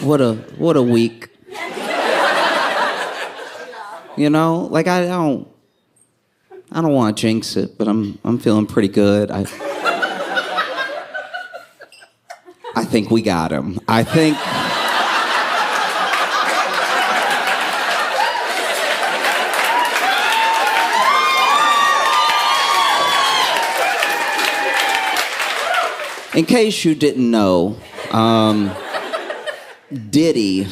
What a week. You know, like I don't want to jinx it, but I'm feeling pretty good. I think we got him. I think in case you didn't know, Diddy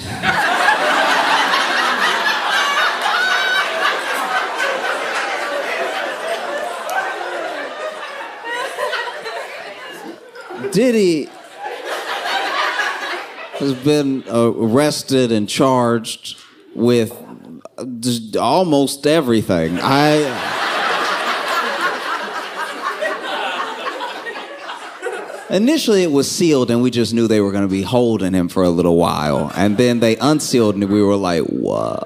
has been arrested and charged with just almost everything. Initially, it was sealed, and we just knew they were going to be holding him for a little while. And then they unsealed, and we were like, what?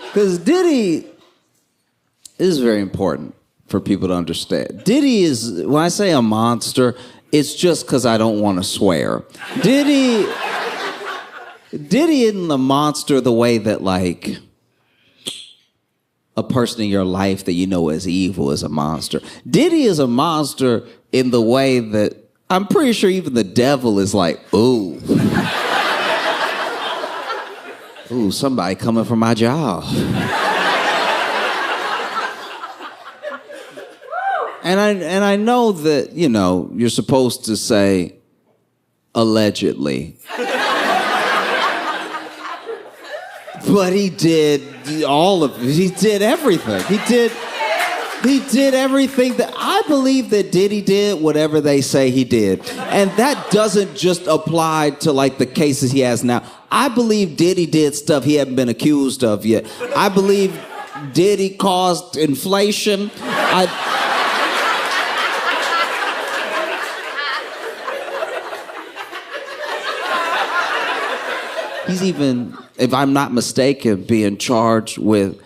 Because Diddy is very important for people to understand. Diddy is, when I say a monster, it's just because I don't want to swear. Diddy isn't the monster the way that, like, a person in your life that you know is evil is a monster. Diddy is a monster in the way that I'm pretty sure even the devil is like, ooh. Ooh, somebody coming for my job. And I know that, you know, you're supposed to say allegedly. But he did all of it. He did everything. He did everything that I believe that Diddy did whatever they say he did. And that doesn't just apply to like the cases he has now. I believe Diddy did stuff he hadn't been accused of yet. I believe Diddy caused inflation. He's even, if I'm not mistaken, being charged with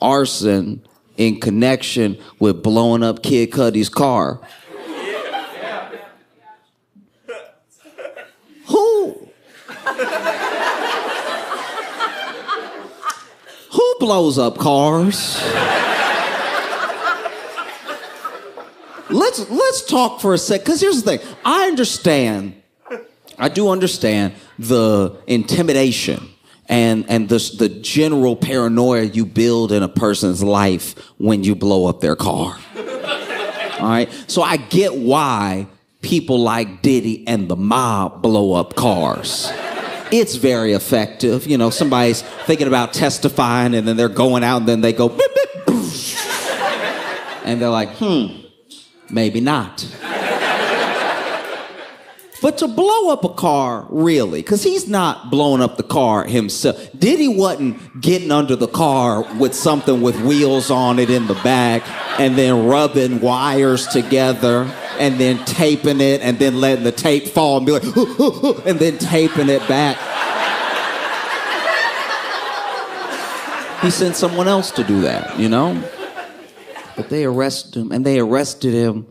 arson in connection with blowing up Kid Cudi's car. Who blows up cars? Let's talk for a sec, because here's the thing. I do understand the intimidation and the general paranoia you build in a person's life when you blow up their car. All right? So I get why people like Diddy and the mob blow up cars. It's very effective. You know, somebody's thinking about testifying and then they're going out and then they go, beep, beep, boosh. And they're like, maybe not. But to blow up a car, really, because he's not blowing up the car himself. Diddy wasn't getting under the car with something with wheels on it in the back and then rubbing wires together and then taping it and then letting the tape fall and be like, and then taping it back. He sent someone else to do that, you know? But they arrested him, and they arrested him.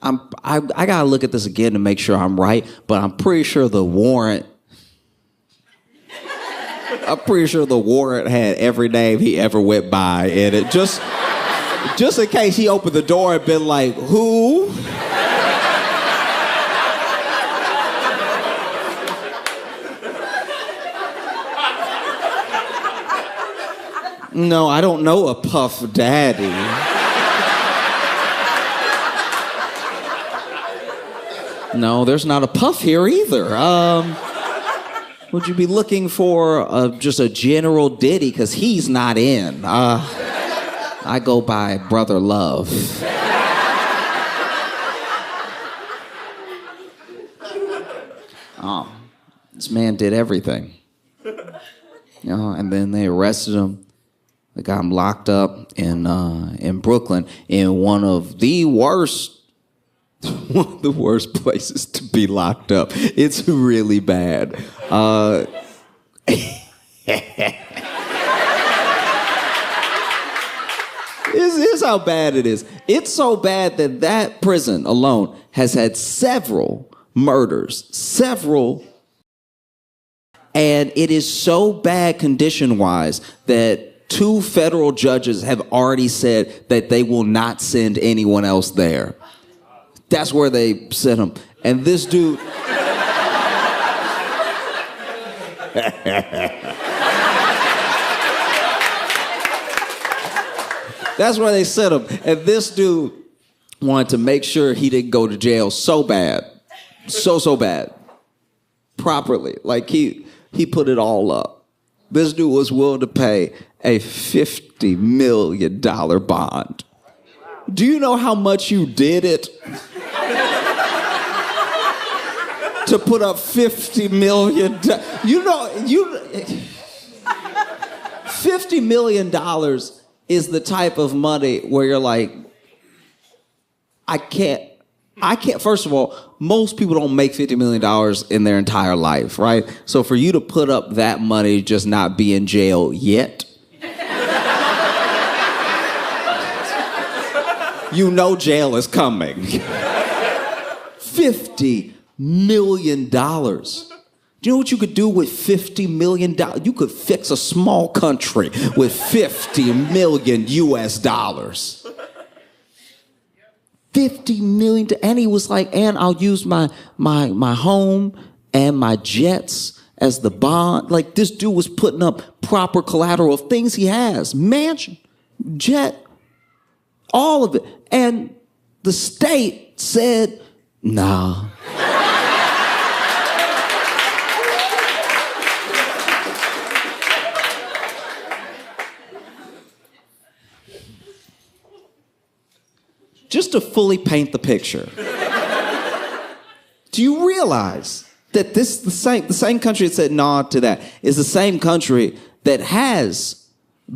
I gotta look at this again to make sure I'm right, but I'm pretty sure the warrant had every name he ever went by in it. Just in case he opened the door and been like, who? No, I don't know a Puff Daddy. No, there's not a Puff here either. Would you be looking for just a general Diddy? Because he's not in. I go by Brother Love. This man did everything. You know, and then they arrested him. They got him locked up in Brooklyn in one of the worst places to be locked up. It's really bad. Here's how bad it is. It's so bad that prison alone has had several murders, several And it is so bad condition-wise that 2 federal judges have already said that they will not send anyone else there. That's where they sent him. And this dude... That's where they sent him. And this dude wanted to make sure he didn't go to jail so bad. So bad. Properly. Like he put it all up. This dude was willing to pay a $50 million bond. Do you know how much you did it? To put up $50 million. $50 million is the type of money where you're like, I can't, first of all, most people don't make $50 million in their entire life, right? So for you to put up that money, just not be in jail yet, you know jail is coming. $50 million. Do you know what you could do with $50 million? You could fix a small country with $50 million US dollars. $50 million, and he was like, and I'll use my home and my jets as the bond. Like, this dude was putting up proper collateral of things he has. Mansion, jet, all of it. And the state said, nah. Just to fully paint the picture, do you realize that the same country that said nah to that is the same country that has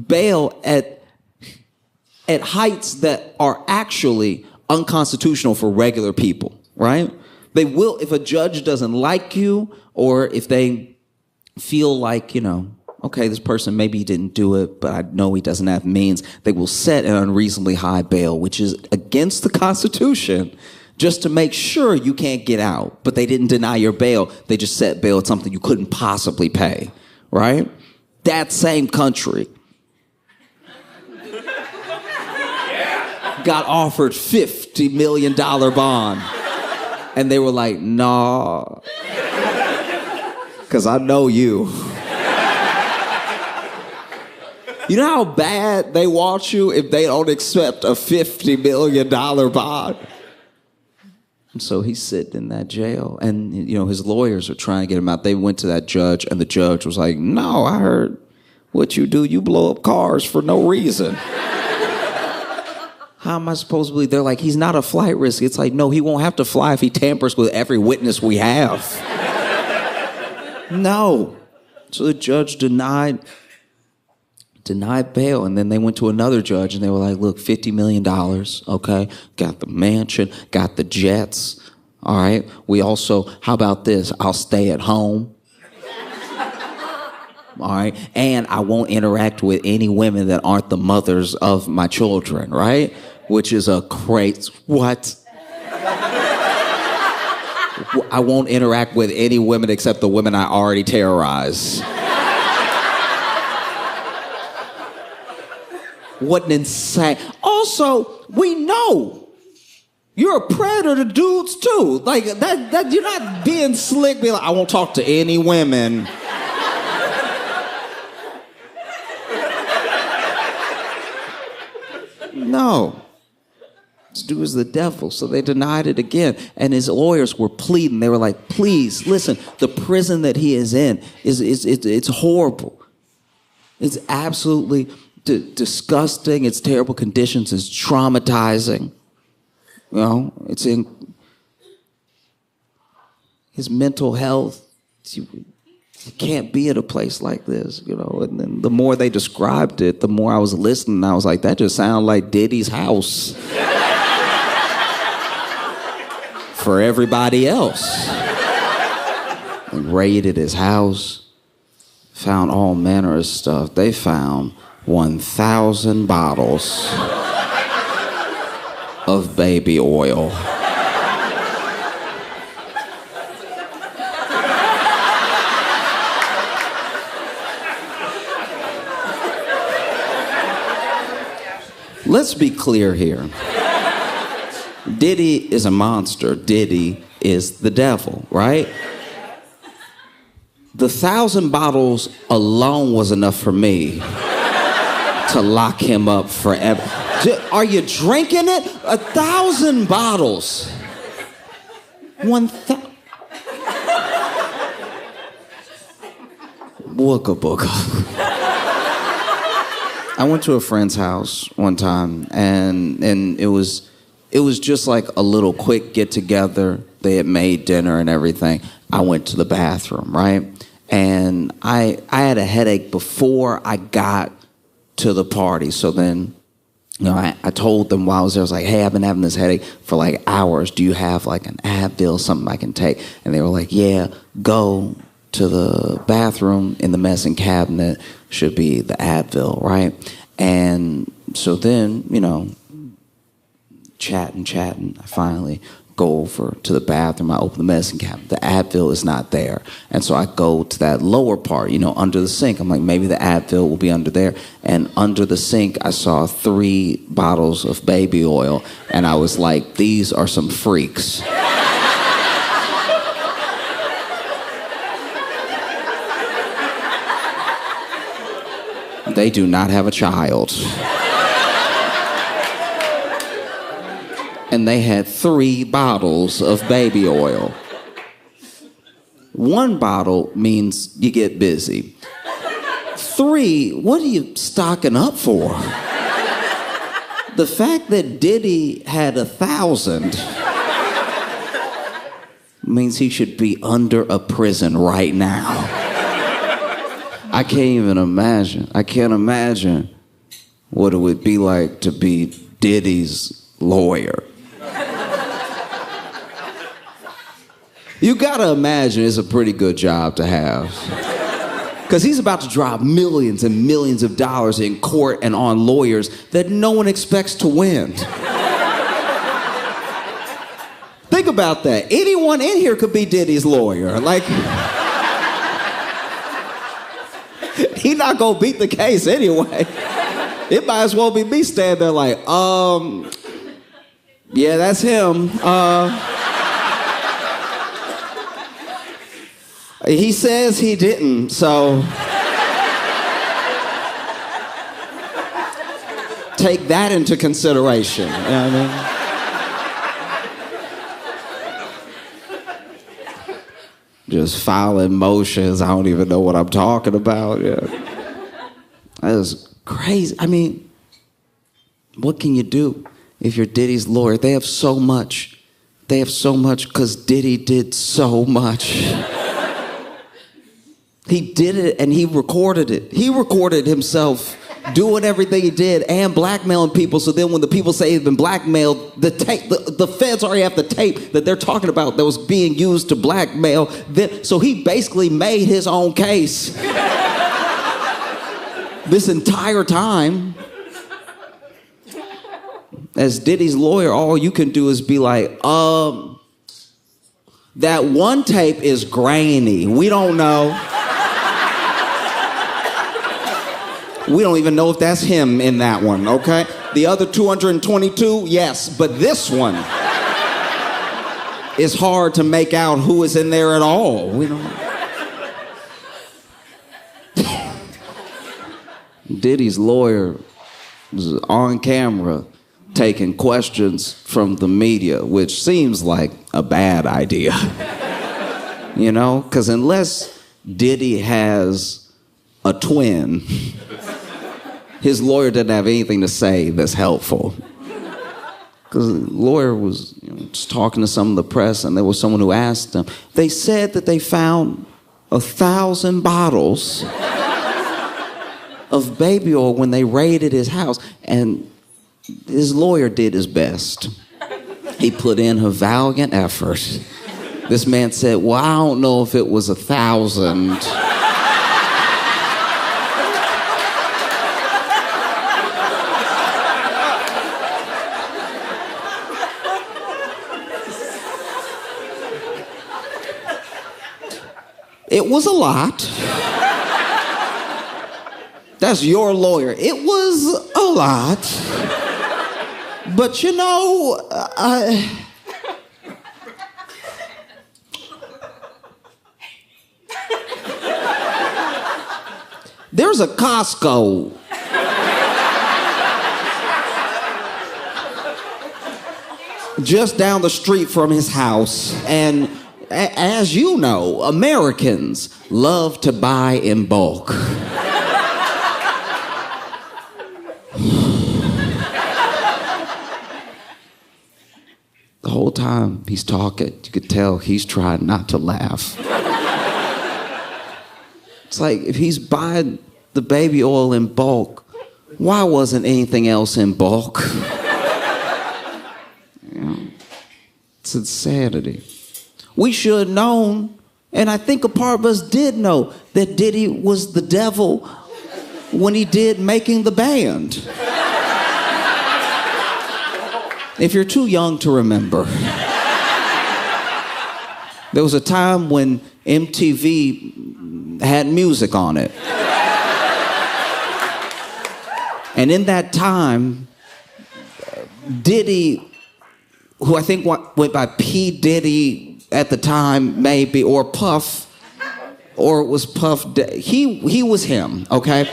bail at heights that are actually unconstitutional for regular people, right? They will, if a judge doesn't like you, or if they feel like, okay, this person maybe didn't do it, but I know he doesn't have means, they will set an unreasonably high bail, which is against the Constitution, just to make sure you can't get out. But they didn't deny your bail. They just set bail at something you couldn't possibly pay, right? That same country got offered $50 million bond. And they were like, nah, because I know you. You know how bad they want you if they don't accept a $50 million bond? And so he's sitting in that jail, and his lawyers are trying to get him out. They went to that judge, and the judge was like, no, I heard what you do. You blow up cars for no reason. How am I supposed to believe? They're like, he's not a flight risk. It's like, no, he won't have to fly if he tampers with every witness we have. No. So the judge denied bail, and then they went to another judge, and they were like, look, $50 million, okay? Got the mansion, got the jets, all right? We also, how about this? I'll stay at home, all right? And I won't interact with any women that aren't the mothers of my children, right? Which is a crazy, what? I won't interact with any women except the women I already terrorize. What an insane. Also, we know you're a predator to dudes too. Like that you're not being slick, being like, I won't talk to any women. No. This dude is the devil. So they denied it again. And his lawyers were pleading. They were like, please, listen, the prison that he is in it's horrible. It's absolutely disgusting. It's terrible conditions. It's traumatizing. It's in his mental health. You can't be at a place like this, And then the more they described it, the more I was listening. I was like, that just sounds like Diddy's house for everybody else. They raided his house, found all manner of stuff. They found 1,000 bottles of baby oil. Let's be clear here. Diddy is a monster. Diddy is the devil, right? The 1,000 bottles alone was enough for me to lock him up forever. Are you drinking it? 1,000 bottles. 1,000. Booga booga. I went to a friend's house one time, and it was just like a little quick get together. They had made dinner and everything. I went to the bathroom, right? And I had a headache before I got to the party. So then, I told them while I was there, I was like, hey, I've been having this headache for like hours. Do you have like an Advil, something I can take? And they were like, yeah, go to the bathroom in the medicine cabinet, should be the Advil, right? And so then, chatting, I finally go over to the bathroom. I open the medicine cabinet. The Advil is not there. And so I go to that lower part, under the sink. I'm like, maybe the Advil will be under there. And under the sink, I saw 3 bottles of baby oil. And I was like, these are some freaks. They do not have a child. And they had 3 bottles of baby oil. 1 bottle means you get busy. 3, what are you stocking up for? The fact that Diddy had 1,000 means he should be under a prison right now. I can't even imagine. I can't imagine what it would be like to be Diddy's lawyer. You gotta imagine it's a pretty good job to have. Because he's about to drop millions and millions of dollars in court and on lawyers that no one expects to win. Think about that. Anyone in here could be Diddy's lawyer. Like, he not gonna beat the case anyway. It might as well be me standing there like, yeah, that's him. He says he didn't, so take that into consideration. You know what I mean? Just filing motions. I don't even know what I'm talking about. Yeah. That is crazy. I mean, what can you do if you're Diddy's lawyer? They have so much. They have so much because Diddy did so much. He did it and he recorded it. He recorded himself doing everything he did and blackmailing people. So then when the people say he's been blackmailed, the feds already have the tape that they're talking about that was being used to blackmail them. So he basically made his own case this entire time. As Diddy's lawyer, all you can do is be like, that one tape is grainy. We don't know. We don't even know if that's him in that one, okay? The other 222, yes, but this one is hard to make out who is in there at all. We don't. Diddy's lawyer was on camera taking questions from the media, which seems like a bad idea. Because unless Diddy has a twin, his lawyer didn't have anything to say that's helpful. Because the lawyer was just talking to some of the press, and there was someone who asked him. They said that they found 1,000 bottles of baby oil when they raided his house, and his lawyer did his best. He put in a valiant effort. This man said, well, I don't know if it was 1,000. It was a lot. That's your lawyer. It was a lot. But you know, there's a Costco just down the street from his house, and as you know, Americans love to buy in bulk. The whole time he's talking, you could tell he's trying not to laugh. It's like, if he's buying the baby oil in bulk, why wasn't anything else in bulk? It's insanity. We should have known, and I think a part of us did know, that Diddy was the devil when he did Making the Band. If you're too young to remember, there was a time when MTV had music on it. And in that time, Diddy, who I think went by P. Diddy at the time, maybe, or Puff, or it was Puff, he was him, okay?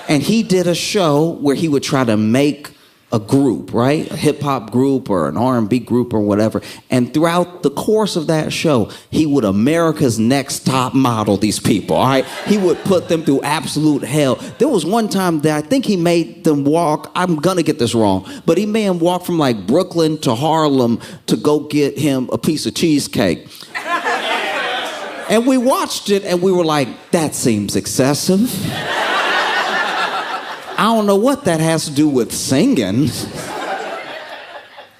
And he did a show where he would try to make a group, right? A hip-hop group or an R&B group or whatever. And throughout the course of that show, he would America's Next Top Model these people, all right? He would put them through absolute hell. There was one time that I think he made them walk, I'm gonna get this wrong, but he made them walk from like Brooklyn to Harlem to go get him a piece of cheesecake. And we watched it and we were like, that seems excessive. I don't know what that has to do with singing.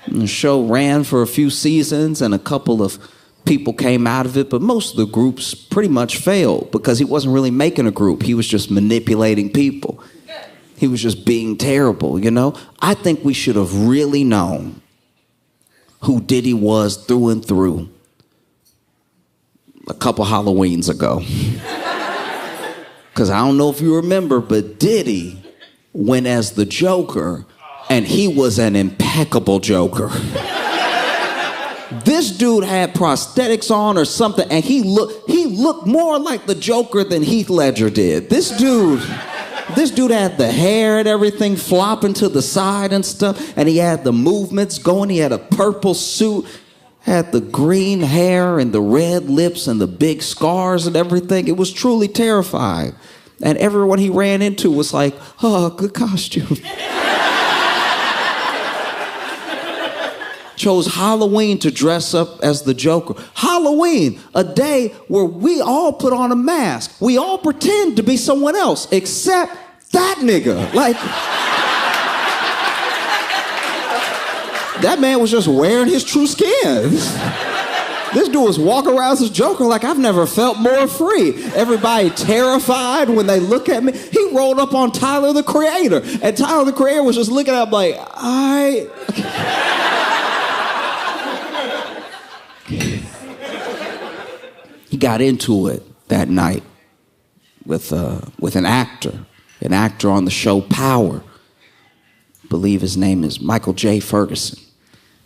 The show ran for a few seasons and a couple of people came out of it, but most of the groups pretty much failed because he wasn't really making a group. He was just manipulating people. He was just being terrible, you know? I think we should have really known who Diddy was through and through a couple Halloweens ago. Because I don't know if you remember, but Diddy went as the Joker, and he was an impeccable Joker. This dude had prosthetics on or something, and he looked more like the Joker than Heath Ledger did. This dude had the hair and everything flopping to the side and stuff, and he had the movements going. He had a purple suit, had the green hair and the red lips and the big scars and everything. It was truly terrifying. And everyone he ran into was like, oh, good costume. Chose Halloween to dress up as the Joker. Halloween, a day where we all put on a mask. We all pretend to be someone else, except that nigga. Like, that man was just wearing his true skin. This dude was walking around as a Joker like I've never felt more free. Everybody terrified when they look at me. He rolled up on Tyler, the Creator. And Tyler, the Creator was just looking at him like, He got into it that night with an actor on the show Power. I believe his name is Michael J. Ferguson.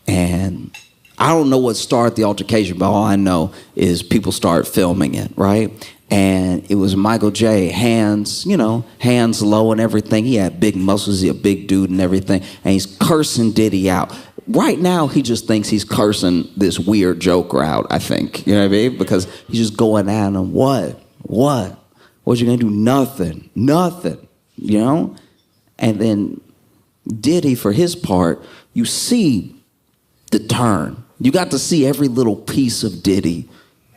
And I don't know what started the altercation, but all I know is people started filming it, right? And it was Michael J. hands low and everything. He had big muscles, he a big dude and everything. And he's cursing Diddy out. Right now, he just thinks he's cursing this weird Joker out, I think. You know what I mean? Because he's just going at him. What? What you gonna do? Nothing. You know? And then Diddy, for his part, you see the turn. You got to see every little piece of Diddy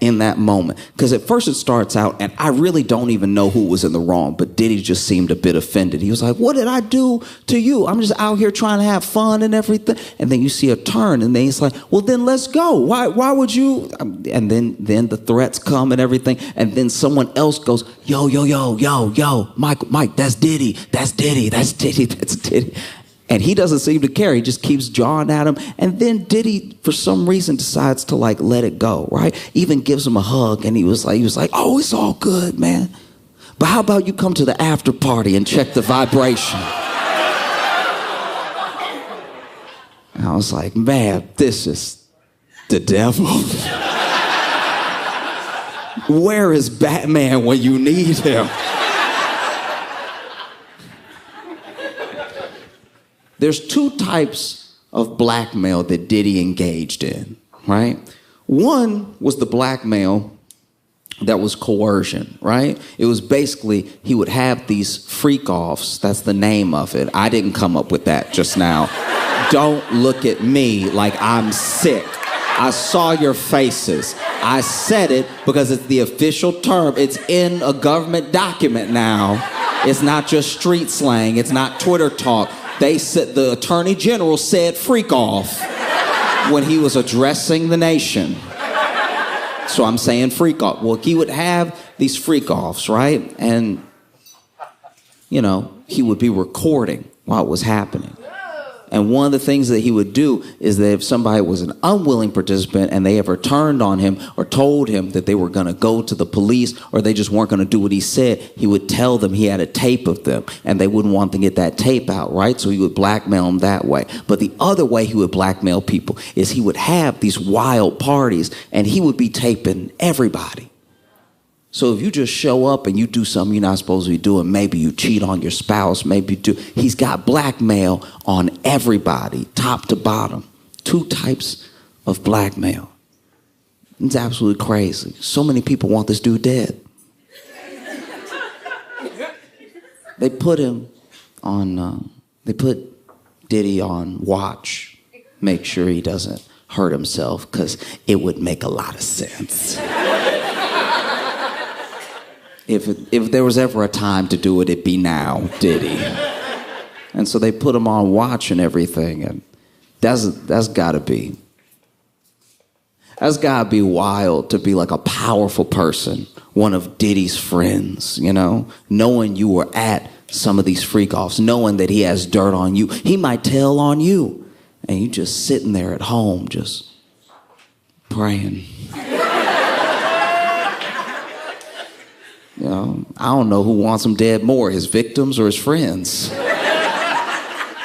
in that moment. Because at first it starts out, and I really don't even know who was in the wrong, but Diddy just seemed a bit offended. He was like, what did I do to you? I'm just out here trying to have fun and everything. And then you see a turn, and then he's like, well, then let's go. Why would you? And then the threats come and everything, and then someone else goes, yo, Mike, that's Diddy. And he doesn't seem to care. He just keeps jawing at him. And then Diddy, for some reason, decides to like let it go, right? Even gives him a hug. And he was like, oh, it's all good, man. But how about you come to the after party and check the vibration? And I was like, man, this is the devil. Where is Batman when you need him? There's two types of blackmail that Diddy engaged in, right? One was the blackmail that was coercion, right? It was basically, he would have these freak-offs. That's the name of it. I didn't come up with that just now. Don't look at me like I'm sick. I saw your faces. I said it because it's the official term. It's in a government document now. It's not just street slang. It's not Twitter talk. They said, the Attorney General said freak-off when he was addressing the nation. So I'm saying freak-off. Well, he would have these freak-offs, right? And, you know, he would be recording while it was happening. And one of the things that he would do is that if somebody was an unwilling participant and they ever turned on him or told him that they were going to go to the police or they just weren't going to do what he said, he would tell them he had a tape of them and they wouldn't want to get that tape out, right? So he would blackmail them that way. But the other way he would blackmail people is he would have these wild parties and he would be taping everybody. So if you just show up and you do something you're not supposed to be doing, maybe you cheat on your spouse, maybe you do. He's got blackmail on everybody, top to bottom. Two types of blackmail. It's absolutely crazy. So many people want this dude dead. They put him on, they put Diddy on watch, make sure he doesn't hurt himself, because it would make a lot of sense. If there was ever a time to do it, it'd be now, Diddy. And so they put him on watch and everything, and that's gotta be wild to be like a powerful person, one of Diddy's friends, you know, knowing you were at some of these freak-offs, knowing that he has dirt on you. He might tell on you, and you just sitting there at home just praying. You know, I don't know who wants him dead more, his victims or his friends. That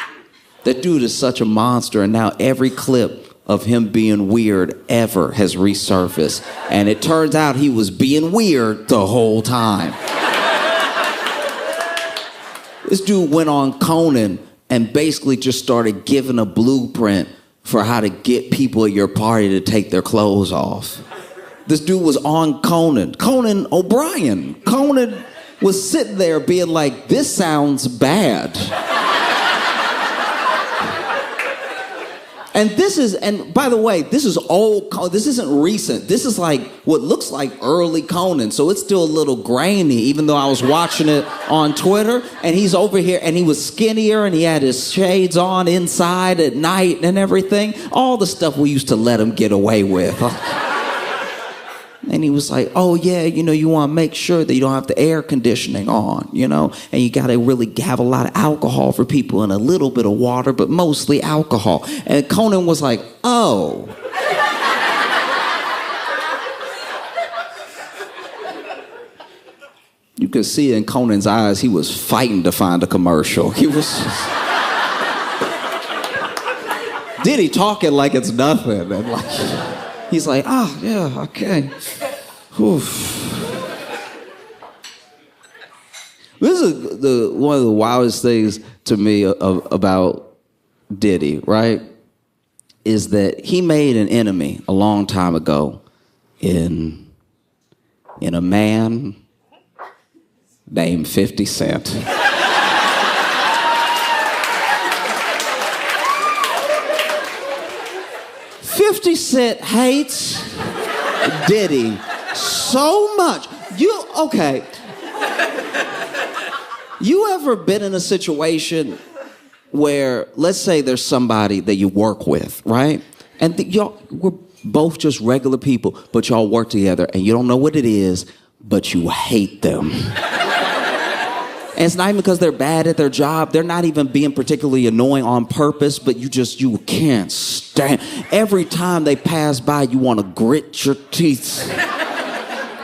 dude is such a monster, and now every clip of him being weird ever has resurfaced. And it turns out he was being weird the whole time. This dude went on Conan and basically just started giving a blueprint for how to get people at your party to take their clothes off. This dude was on Conan O'Brien. Conan was sitting there being like, this sounds bad. And by the way, this is old, this isn't recent. This is like what looks like early Conan. So it's still a little grainy, even though I was watching it on Twitter. And he's over here and he was skinnier and he had his shades on inside at night and everything. All the stuff we used to let him get away with. And he was like, oh yeah, you know, you want to make sure that you don't have the air conditioning on, you know, and you got to really have a lot of alcohol for people and a little bit of water, but mostly alcohol. And Conan was like, oh. You could see in Conan's eyes, he was fighting to find a commercial. He was Diddy talking like it's nothing. And like, he's like, oh, yeah, okay. Oof. This is one of the wildest things to me about Diddy, right? Is that he made an enemy a long time ago in a man named 50 Cent. 50 Cent hates Diddy so much. Okay. You ever been in a situation where, let's say there's somebody that you work with, right? And y'all, we're both just regular people, but y'all work together and you don't know what it is, but you hate them. And it's not even because they're bad at their job. They're not even being particularly annoying on purpose, but you can't stand. Every time they pass by, you want to grit your teeth.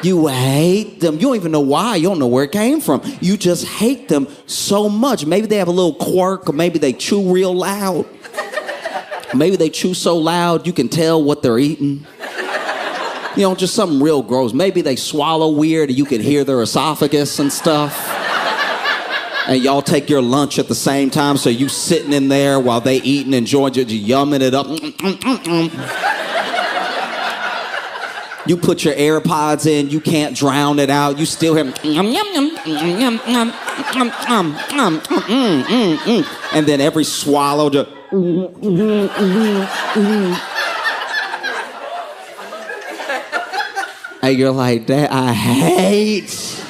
You hate them. You don't even know why. You don't know where it came from. You just hate them so much. Maybe they have a little quirk, or maybe they chew real loud. Maybe they chew so loud you can tell what they're eating. You know, just something real gross. Maybe they swallow weird and you can hear their esophagus and stuff. And y'all take your lunch at the same time, so you sitting in there while they eating, enjoying it, yumming it up. You put your AirPods in, you can't drown it out. You still hear and then every swallow just and you're like, that I hate.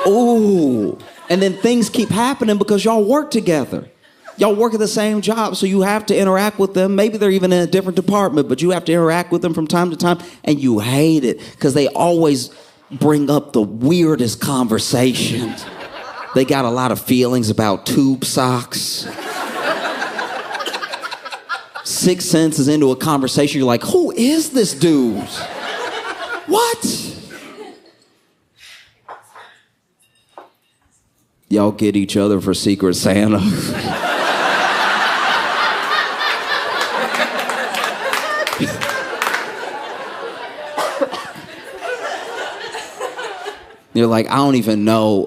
Ooh. And then things keep happening because y'all work together. Y'all work at the same job, so you have to interact with them. Maybe they're even in a different department, but you have to interact with them from time to time, and you hate it because they always bring up the weirdest conversations. They got a lot of feelings about tube socks. 6 sentences into a conversation, you're like, who is this dude? What? Y'all get each other for Secret Santa. You're like, I don't even know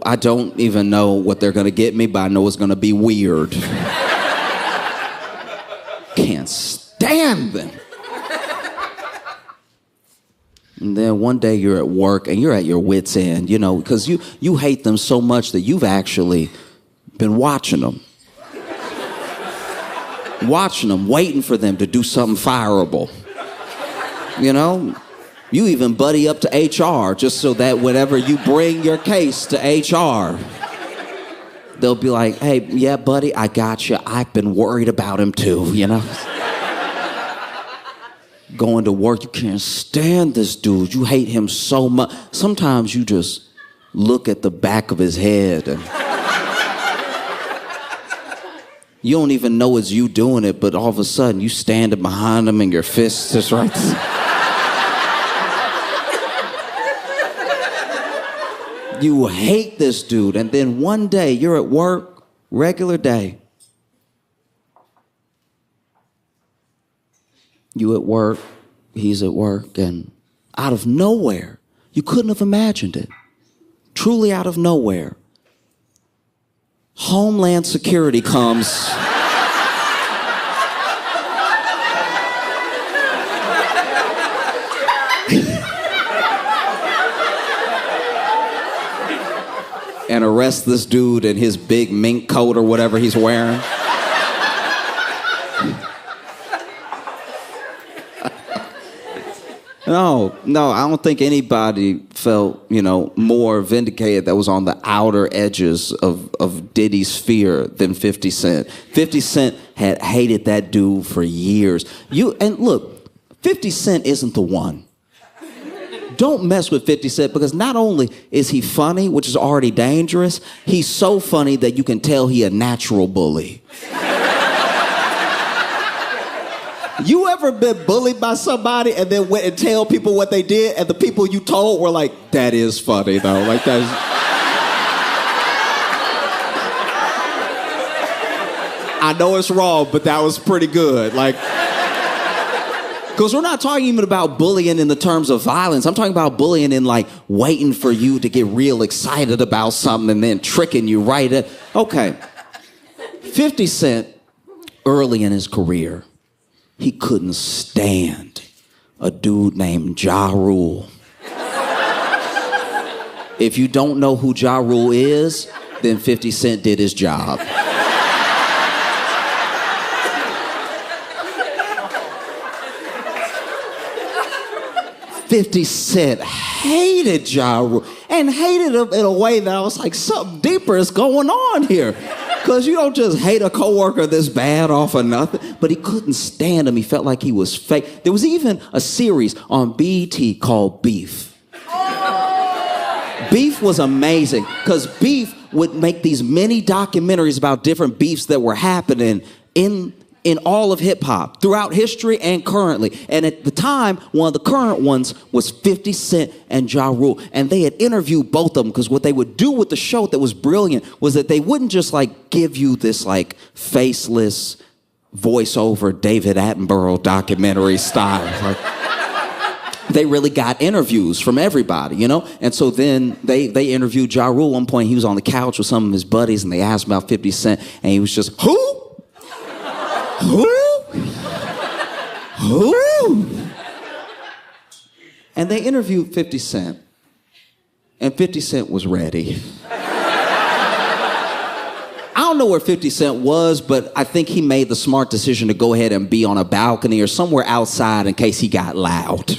what they're gonna get me, but I know it's gonna be weird. Can't stand them. And then one day you're at work and you're at your wit's end, you know, because you hate them so much that you've actually been watching them. Watching them, waiting for them to do something fireable. You know? You even buddy up to HR just so that whenever you bring your case to HR, they'll be like, hey, yeah, buddy, I got you. I've been worried about him too, you know? Going to work, you can't stand this dude. You hate him so much. Sometimes you just look at the back of his head and you don't even know it's you doing it, but all of a sudden you standing behind him and your fist is right there. You hate this dude, and then one day you're at work, regular day. You at work, he's at work, and out of nowhere, you couldn't have imagined it. Truly out of nowhere, Homeland Security comes. And arrest this dude in his big mink coat or whatever he's wearing. No, I don't think anybody felt, more vindicated that was on the outer edges of Diddy's sphere than 50 Cent. 50 Cent had hated that dude for years. And look, 50 Cent isn't the one. Don't mess with 50 Cent because not only is he funny, which is already dangerous, he's so funny that you can tell he a natural bully. You ever been bullied by somebody and then went and tell people what they did and the people you told were like, that is funny though, like that's... I know it's wrong, but that was pretty good, like... Because we're not talking even about bullying in the terms of violence. I'm talking about bullying in like waiting for you to get real excited about something and then tricking you right at... Okay. 50 Cent, early in his career, he couldn't stand a dude named Ja Rule. If you don't know who Ja Rule is, then 50 Cent did his job. 50 Cent hated Ja Rule and hated him in a way that I was like, something deeper is going on here. Because you don't just hate a coworker this bad off of nothing. But he couldn't stand him. He felt like he was fake. There was even a series on BET called Beef. Beef was amazing because Beef would make these mini documentaries about different beefs that were happening in all of hip-hop, throughout history and currently. And at the time, one of the current ones was 50 Cent and Ja Rule. And they had interviewed both of them because what they would do with the show that was brilliant was that they wouldn't just like give you this like faceless voiceover David Attenborough documentary style. Like, they really got interviews from everybody, you know? And so then they interviewed Ja Rule. One point, he was on the couch with some of his buddies, and they asked him about 50 Cent, and he was just, who? Who? Who? And they interviewed 50 Cent, and 50 Cent was ready. I don't know where 50 Cent was, but I think he made the smart decision to go ahead and be on a balcony or somewhere outside in case he got loud.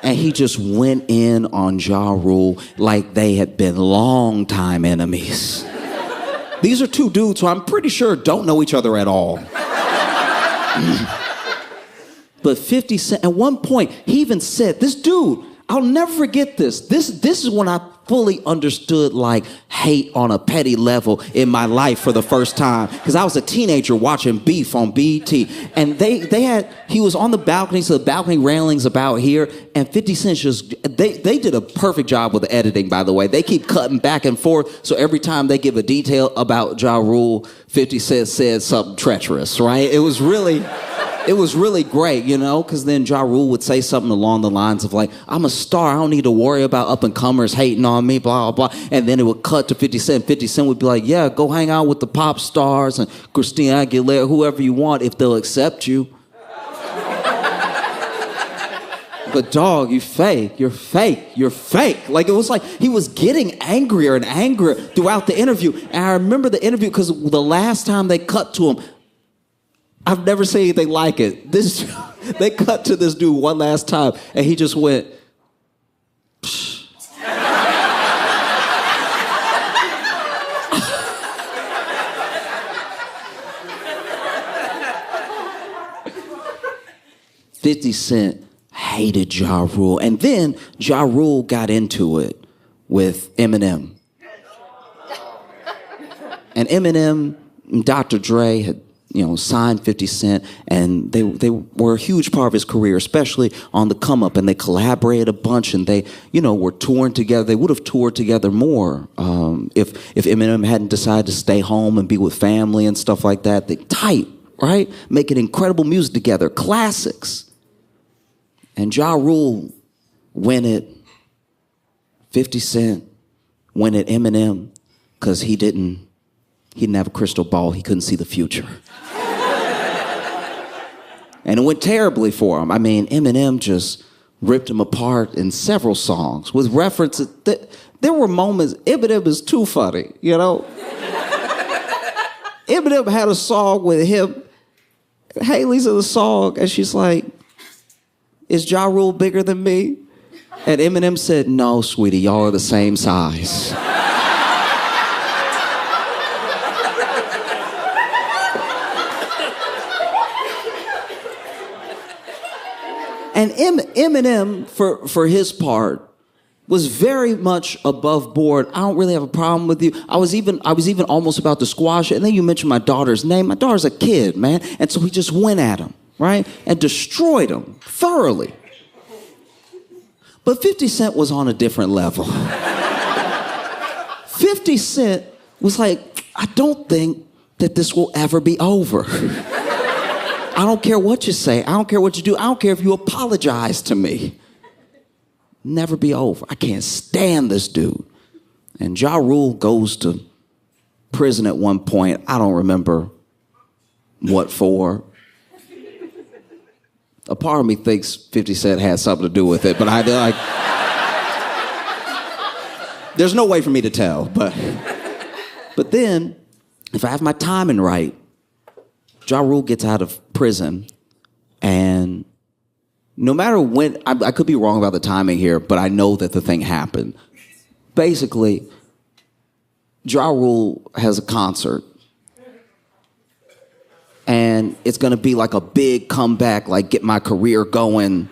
And he just went in on Ja Rule like they had been longtime enemies. These are two dudes who I'm pretty sure don't know each other at all. But 50 Cent, at one point, he even said, this dude, I'll never forget this. This is when I fully understood like hate on a petty level in my life for the first time. Because I was a teenager watching Beef on BET. And he was on the balcony, so the balcony railing's about here. And 50 Cent just, they did a perfect job with the editing, by the way. They keep cutting back and forth. So every time they give a detail about Ja Rule, 50 Cent said something treacherous, right? It was really great, you know, because then Ja Rule would say something along the lines of like, I'm a star, I don't need to worry about up-and-comers hating on me, blah, blah, blah. And then it would cut to 50 Cent. 50 Cent would be like, yeah, go hang out with the pop stars and Christina Aguilera, whoever you want, if they'll accept you. But dog, you fake, you're fake, you're fake. Like, it was like he was getting angrier and angrier throughout the interview. And I remember the interview because the last time they cut to him, I've never seen anything like it. They cut to this dude one last time, and he just went, psh. 50 Cent hated Ja Rule. And then Ja Rule got into it with Eminem. And Eminem and Dr. Dre had, signed 50 Cent, and they were a huge part of his career, especially on the come up, and they collaborated a bunch, and they, were touring together. They would have toured together more if Eminem hadn't decided to stay home and be with family and stuff like that. They tight, right? Making incredible music together, classics. And Ja Rule went at 50 Cent, went at Eminem, because he didn't have a crystal ball. He couldn't see the future. And it went terribly for him. I mean, Eminem just ripped him apart in several songs with references. There were moments, Eminem is too funny, Eminem had a song with him. Haley's in the song, and she's like, is Ja Rule bigger than me? And Eminem said, no, sweetie, y'all are the same size. And Eminem, for his part, was very much above board. I don't really have a problem with you. I was even almost about to squash it. And then you mentioned my daughter's name. My daughter's a kid, man. And so he just went at him, right? And destroyed him thoroughly. But 50 Cent was on a different level. 50 Cent was like, I don't think that this will ever be over. I don't care what you say. I don't care what you do. I don't care if you apologize to me. Never be over. I can't stand this dude. And Ja Rule goes to prison at one point. I don't remember what for. A part of me thinks 50 Cent had something to do with it, but there's no way for me to tell. But then, if I have my timing right, Ja Rule gets out of prison, and no matter when, I could be wrong about the timing here, but I know that the thing happened. Basically, Ja Rule has a concert, and it's going to be like a big comeback, like get my career going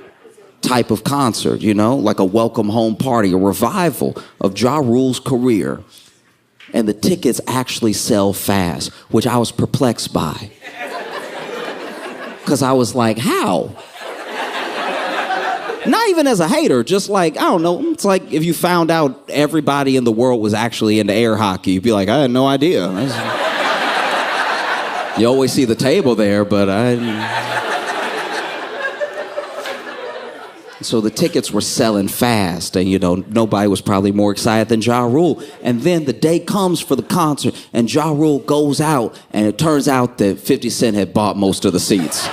type of concert, like a welcome home party, a revival of Ja Rule's career. And the tickets actually sell fast, which I was perplexed by. Because I was like, how? Not even as a hater, just like, I don't know. It's like if you found out everybody in the world was actually into air hockey, you'd be like, I had no idea. You always see the table there, but So the tickets were selling fast, and nobody was probably more excited than Ja Rule. And then the day comes for the concert, and Ja Rule goes out, and it turns out that 50 Cent had bought most of the seats.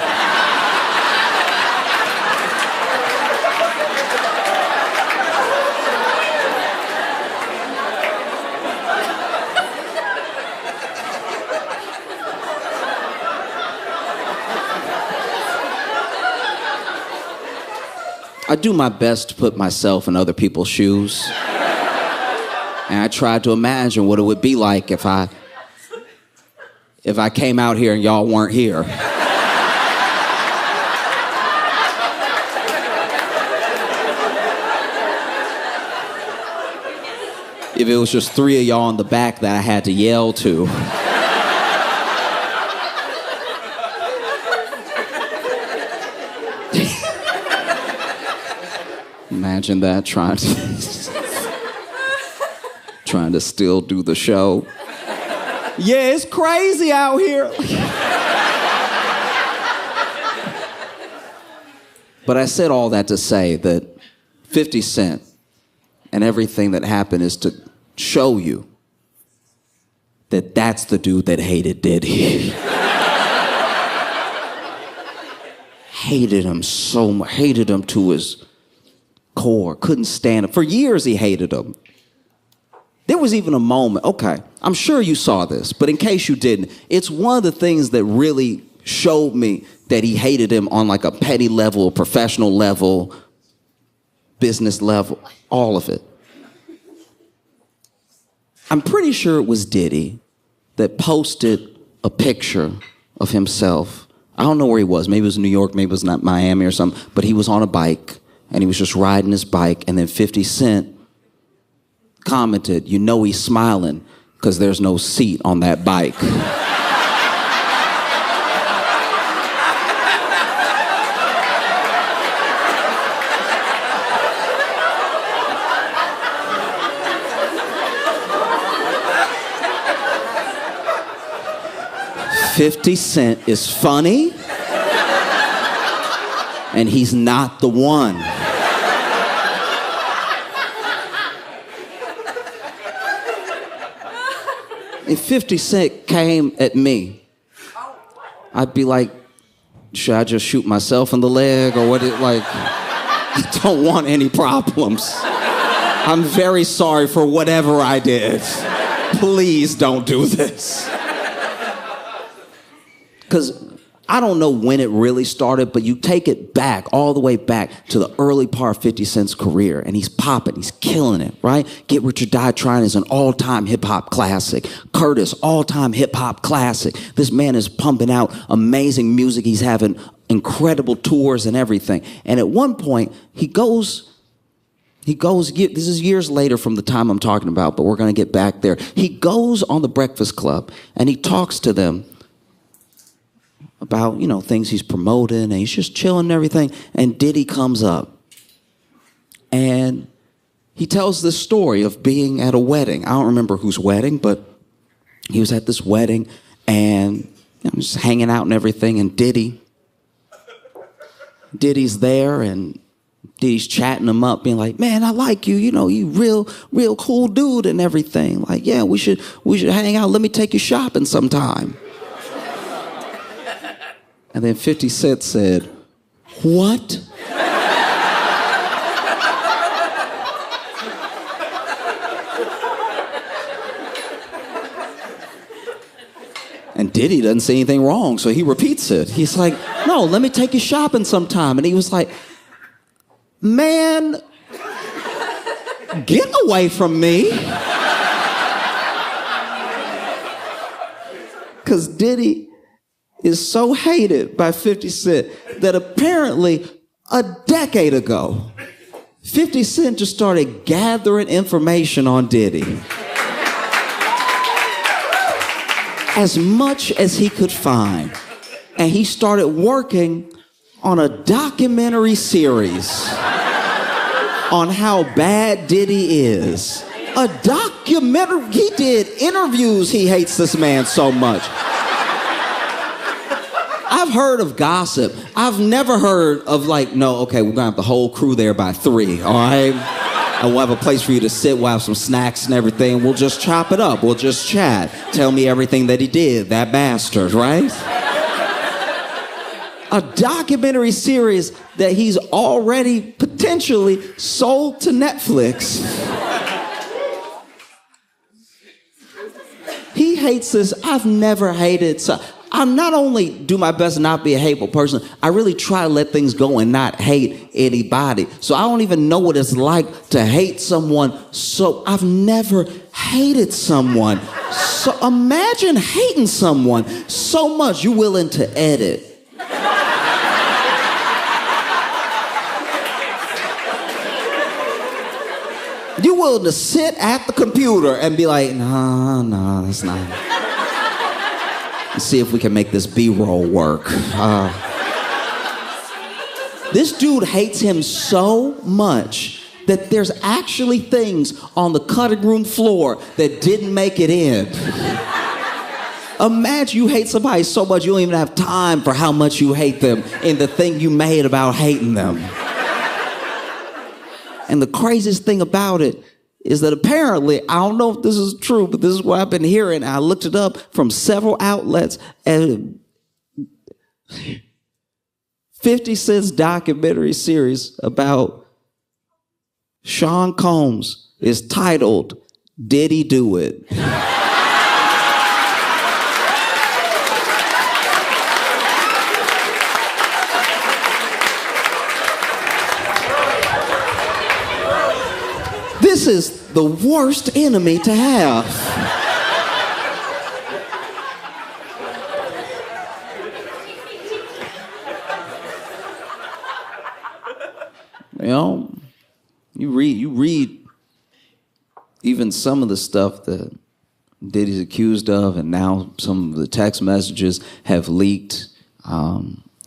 I do my best to put myself in other people's shoes. And I tried to imagine what it would be like if I came out here and y'all weren't here. If it was just 3 of y'all in the back that I had to yell to. Imagine that, trying to still do the show. Yeah, it's crazy out here. But I said all that to say that 50 Cent and everything that happened is to show you that that's the dude that hated Diddy. Hated him so much, hated him to his core, couldn't stand him. For years he hated him. There was even a moment, okay, I'm sure you saw this, but in case you didn't, it's one of the things that really showed me that he hated him on like a petty level, a professional level, business level, all of it. I'm pretty sure it was Diddy that posted a picture of himself. I don't know where he was. Maybe it was New York, maybe it was not Miami or something, but he was on a bike. And he was just riding his bike, and then 50 Cent commented, he's smiling because there's no seat on that bike. $50 Cent is funny, and he's not the one. If 50 Cent came at me, I'd be like, should I just shoot myself in the leg or what? I don't want any problems. I'm very sorry for whatever I did. Please don't do this. Because I don't know when it really started, but you take it back, all the way back to the early part of 50 Cent's career, and he's popping, he's killing it, right? Get Rich or Die Trying is an all-time hip-hop classic. Curtis, all-time hip-hop classic. This man is pumping out amazing music. He's having incredible tours and everything. And at one point, he goes, this is years later from the time I'm talking about, but we're going to get back there. He goes on the Breakfast Club, and he talks to them about, things he's promoting, and he's just chilling and everything. And Diddy comes up, and he tells this story of being at a wedding. I don't remember whose wedding, but he was at this wedding, and just hanging out and everything. And Diddy's there, and Diddy's chatting him up, being like, "Man, I like you. You real cool dude and everything. Like, yeah, we should hang out. Let me take you shopping sometime." And then 50 Cent said, "What?" And Diddy doesn't say anything wrong, so he repeats it. He's like, "No, let me take you shopping sometime." And he was like, "Man, get away from me." Because Diddy is so hated by 50 Cent that apparently a decade ago, 50 Cent just started gathering information on Diddy. As much as he could find. And he started working on a documentary series on how bad Diddy is. A documentary, he did interviews, he hates this man so much. I've heard of gossip. I've never heard of like, no, okay, we're gonna have the whole crew there by 3, all right? And we'll have a place for you to sit, we'll have some snacks and everything. We'll just chop it up, we'll just chat. Tell me everything that he did, that bastard, right? A documentary series that he's already potentially sold to Netflix. He hates this. I've never hated. So I not only do my best to not be a hateful person, I really try to let things go and not hate anybody. So I don't even know what it's like to hate someone. So I've never hated someone. So imagine hating someone so much you're willing to edit. You're willing to sit at the computer and be like, no, that's not. Let's see if we can make this B-roll work. This dude hates him so much that there's actually things on the cutting room floor that didn't make it in. Imagine you hate somebody so much you don't even have time for how much you hate them in the thing you made about hating them. And the craziest thing about it is that apparently, I don't know if this is true, but this is what I've been hearing. I looked it up from several outlets, and 50 Cent's documentary series about Sean Combs is titled, Diddy Do It? This is the worst enemy to have. You know, you read even some of the stuff that Diddy's accused of, and now some of the text messages have leaked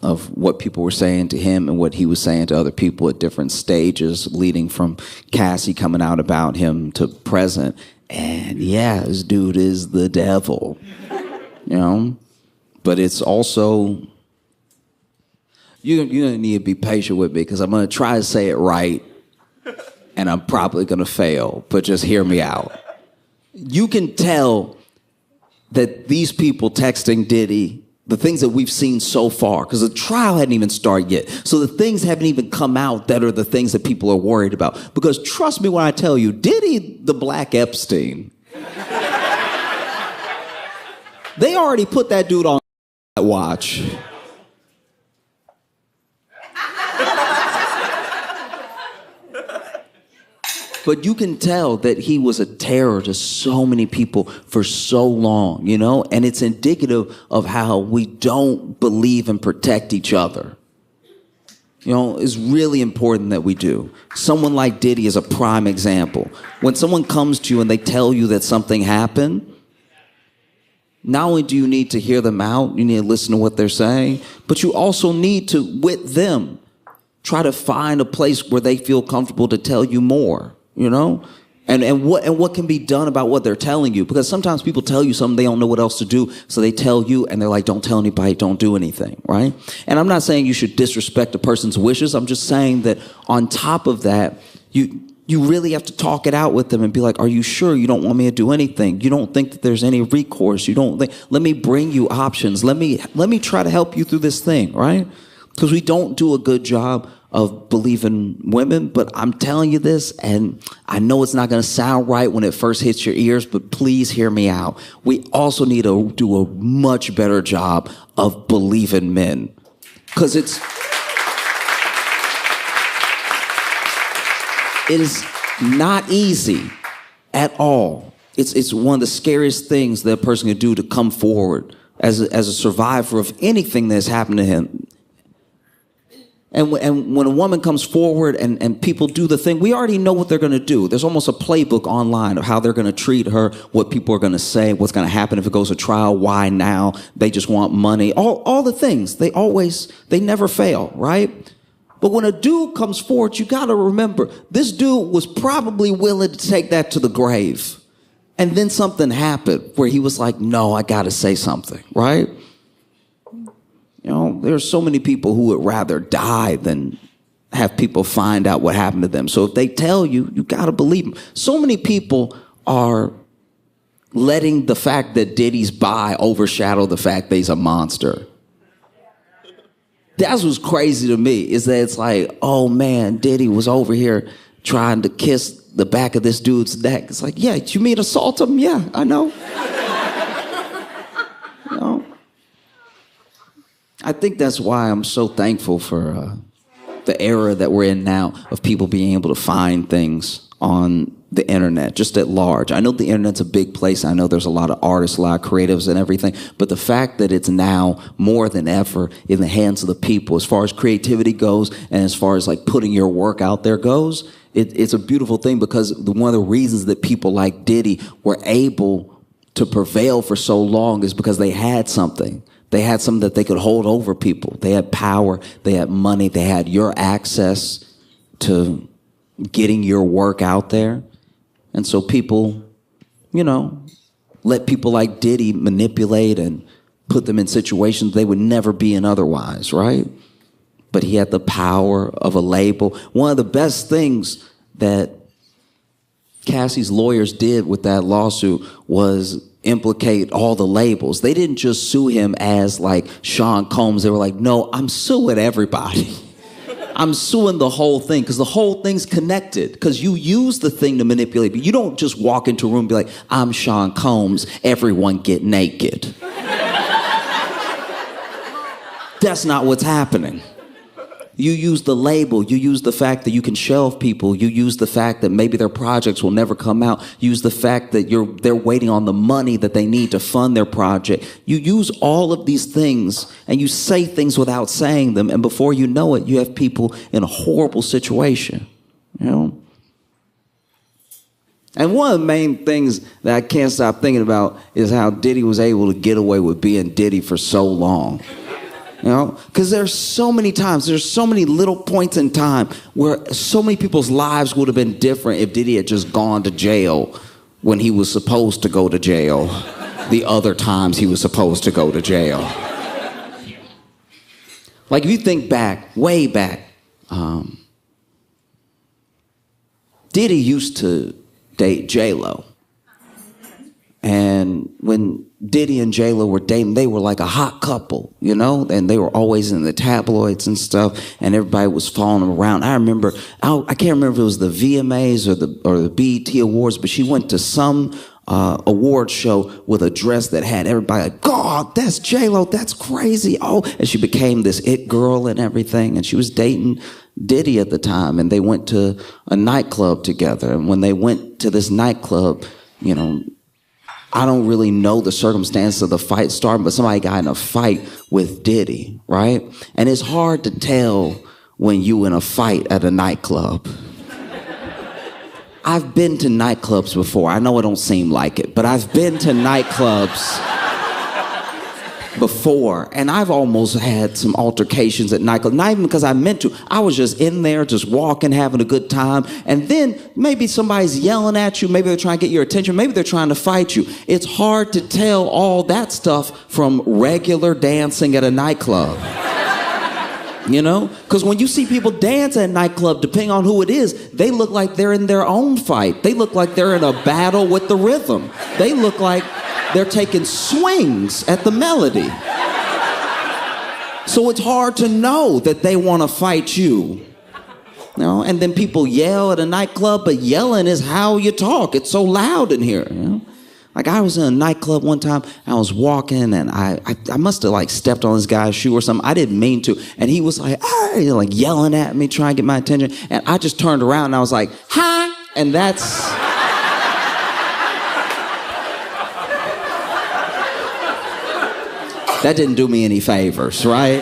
of what people were saying to him and what he was saying to other people at different stages, leading from Cassie coming out about him to present. And yeah, this dude is the devil, you know? But it's also, you're gonna need to be patient with me because I'm gonna try to say it right and I'm probably gonna fail, but just hear me out. You can tell that these people texting Diddy, the things that we've seen so far, because the trial hadn't even started yet. So the things haven't even come out that are the things that people are worried about. Because trust me when I tell you, Diddy the Black Epstein, they already put that dude on watch. But you can tell that he was a terror to so many people for so long, you know? And it's indicative of how we don't believe and protect each other. You know, it's really important that we do. Someone like Diddy is a prime example. When someone comes to you and they tell you that something happened, not only do you need to hear them out, you need to listen to what they're saying, but you also need to, with them, try to find a place where they feel comfortable to tell you more. You know, and what can be done about what they're telling you? Because sometimes people tell you something, they don't know what else to do, so they tell you, and they're like, "Don't tell anybody, don't do anything," right? And I'm not saying you should disrespect a person's wishes. I'm just saying that on top of that, you really have to talk it out with them and be like, "Are you sure you don't want me to do anything? You don't think that there's any recourse? You don't think? Let me bring you options. Let me try to help you through this thing, right?" Because we don't do a good job of believing women, but I'm telling you this, and I know it's not gonna sound right when it first hits your ears, but please hear me out. We also need to do a much better job of believing men. Because it is not easy at all. It's one of the scariest things that a person can do to come forward as a survivor of anything that's happened to him. And when a woman comes forward and people do the thing, we already know what they're going to do. There's almost a playbook online of how they're going to treat her, what people are going to say, what's going to happen if it goes to trial, why now, they just want money, all the things. They never fail, right? But when a dude comes forward, you got to remember, this dude was probably willing to take that to the grave. And then something happened where he was like, no, I got to say something, right? You know, there are so many people who would rather die than have people find out what happened to them. So if they tell you, you got to believe them. So many people are letting the fact that Diddy's bi overshadow the fact that he's a monster. That's what's crazy to me, is that it's like, oh man, Diddy was over here trying to kiss the back of this dude's neck. It's like, yeah, you mean assault him? Yeah, I know. You know? I think that's why I'm so thankful for the era that we're in now of people being able to find things on the internet, just at large. I know the internet's a big place. I know there's a lot of artists, a lot of creatives and everything, but the fact that it's now more than ever in the hands of the people, as far as creativity goes and as far as like putting your work out there goes, it's a beautiful thing, because one of the reasons that people like Diddy were able to prevail for so long is because they had something. They had something that they could hold over people. They had power, they had money, they had your access to getting your work out there. And so people, let people like Diddy manipulate and put them in situations they would never be in otherwise, right? But he had the power of a label. One of the best things that Cassie's lawyers did with that lawsuit was implicate all the labels. They didn't just sue him as like Sean Combs. They were like, no, I'm suing everybody. I'm suing the whole thing, because the whole thing's connected, because you use the thing to manipulate. But you don't just walk into a room and be like, I'm Sean Combs, everyone get naked. That's not what's happening. You use the label. You use the fact that you can shelve people. You use the fact that maybe their projects will never come out. You use the fact that they're waiting on the money that they need to fund their project. You use all of these things, and you say things without saying them. And before you know it, you have people in a horrible situation. And one of the main things that I can't stop thinking about is how Diddy was able to get away with being Diddy for so long. Because there's so many times, there's so many little points in time where so many people's lives would have been different if Diddy had just gone to jail when he was supposed to go to jail, the other times he was supposed to go to jail. Like, if you think back, way back, Diddy used to date J-Lo. And when Diddy and J-Lo were dating, they were like a hot couple, and they were always in the tabloids and stuff, and everybody was following them around. I remember, I can't remember if it was the VMAs or the BET Awards, but she went to some award show with a dress that had everybody like, God, that's J-Lo, that's crazy. Oh, and she became this it girl and everything, and she was dating Diddy at the time, and they went to a nightclub together. And when they went to this nightclub, I don't really know the circumstances of the fight starting, but somebody got in a fight with Diddy, right? And it's hard to tell when you in a fight at a nightclub. I've been to nightclubs before. I know it don't seem like it, but I've been to nightclubs before, and I've almost had some altercations at nightclubs, not even because I meant to. I was just in there, just walking, having a good time, and then maybe somebody's yelling at you, maybe they're trying to get your attention, maybe they're trying to fight you. It's hard to tell all that stuff from regular dancing at a nightclub. Because when you see people dance at a nightclub, depending on who it is, they look like they're in their own fight. They look like they're in a battle with the rhythm. They look like they're taking swings at the melody. So it's hard to know that they want to fight you. And then people yell at a nightclub, but yelling is how you talk. It's so loud in here. Like, I was in a nightclub one time, I was walking, and I must have like stepped on this guy's shoe or something. I didn't mean to. And he was like, hey, like yelling at me, trying to get my attention. And I just turned around and I was like, hi. And that's... That didn't do me any favors, right?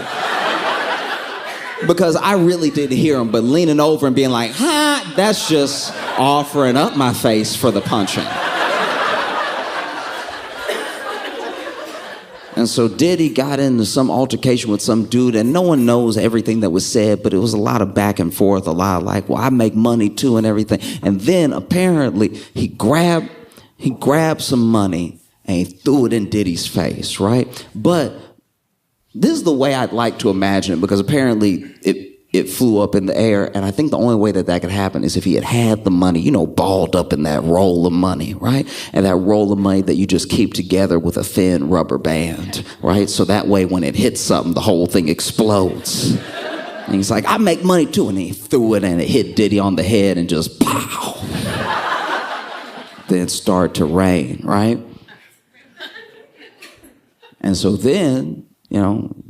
Because I really didn't hear him, but leaning over and being like, ha, that's just offering up my face for the punching. And so Diddy got into some altercation with some dude, and no one knows everything that was said, but it was a lot of back and forth, a lot of like, well, I make money too and everything. And then apparently he grabbed some money and he threw it in Diddy's face, right? But This is the way I'd like to imagine it, because apparently it flew up in the air, and I think the only way that could happen is if he had the money, balled up in that roll of money, right? And that roll of money that you just keep together with a thin rubber band, right? So that way when it hits something, the whole thing explodes. And he's like, I make money too, and he threw it and it hit Diddy on the head and just pow. Then it started to rain, right? And so then,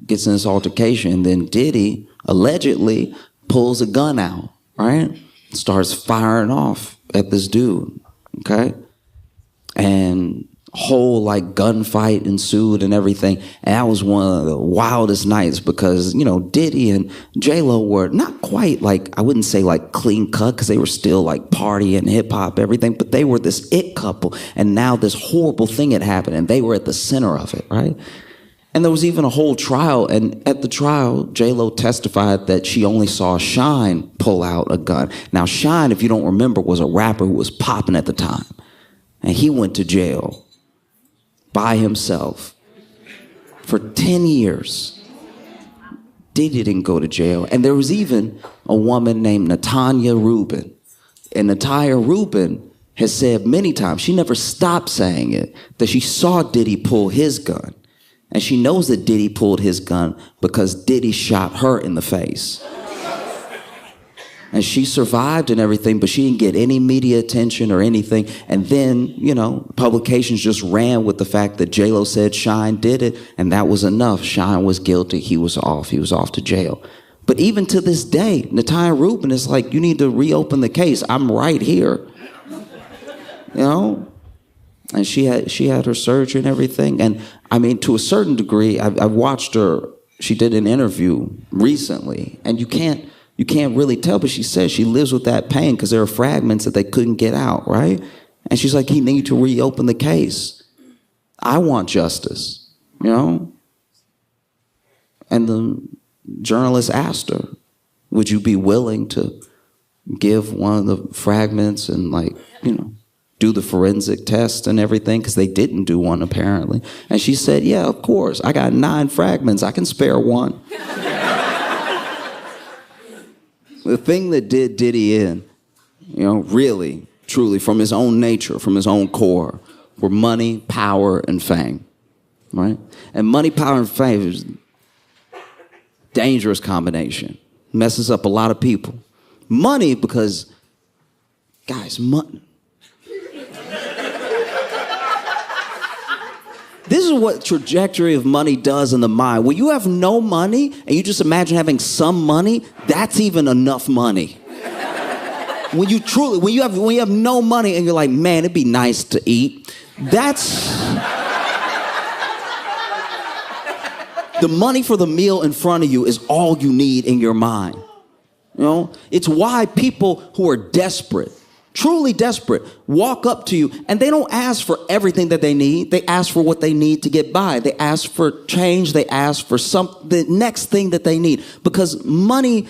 gets in this altercation, and then Diddy allegedly pulls a gun out, right? Starts firing off at this dude, okay? And a whole gunfight ensued and everything. And that was one of the wildest nights because, Diddy and J-Lo were not quite I wouldn't say clean cut, because they were still partying, hip hop, everything, but they were this it couple. And now this horrible thing had happened and they were at the center of it, right? And there was even a whole trial, and at the trial, J-Lo testified that she only saw Shine pull out a gun. Now, Shine, if you don't remember, was a rapper who was popping at the time. And he went to jail by himself for 10 years. Diddy didn't go to jail. And there was even a woman named Natanya Rubin. And Natanya Rubin has said many times, she never stopped saying it, that she saw Diddy pull his gun. And she knows that Diddy pulled his gun because Diddy shot her in the face. And she survived and everything, but she didn't get any media attention or anything. And then, publications just ran with the fact that J-Lo said Shine did it, and that was enough. Shine was guilty. He was off. He was off to jail. But even to this day, Natanya Rubin is you need to reopen the case. I'm right here. And she had her surgery and everything. And I mean, to a certain degree, I watched her. She did an interview recently, and you can't really tell, but she says she lives with that pain because there are fragments that they couldn't get out, right? And she's like, he need to reopen the case. I want justice, And the journalist asked her, would you be willing to give one of the fragments and do the forensic test and everything, because they didn't do one apparently. And she said, yeah, of course. I got 9 fragments. I can spare one. The thing that did Diddy in, really, truly, from his own nature, from his own core, were money, power, and fame, right? And money, power, and fame is a dangerous combination. Messes up a lot of people. Money, because, guys, money. This is what trajectory of money does in the mind. When you have no money and you just imagine having some money, that's even enough money. When you have no money and you're like, man, it'd be nice to eat. That's the money for the meal in front of you is all you need in your mind. It's why people who are desperate, truly desperate, walk up to you and they don't ask for everything that they need. They ask for what they need to get by. They ask for change. They ask for the next thing that they need, because money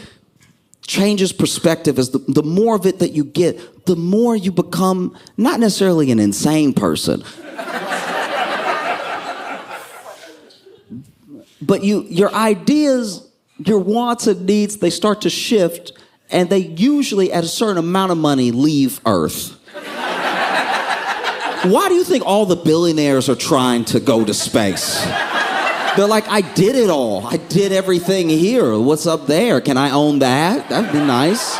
changes perspective. As the more of it that you get, the more you become not necessarily an insane person, but your ideas, your wants and needs, they start to shift. And they usually, at a certain amount of money, leave Earth. Why do you think all the billionaires are trying to go to space? They're like, I did it all. I did everything here. What's up there? Can I own that? That'd be nice.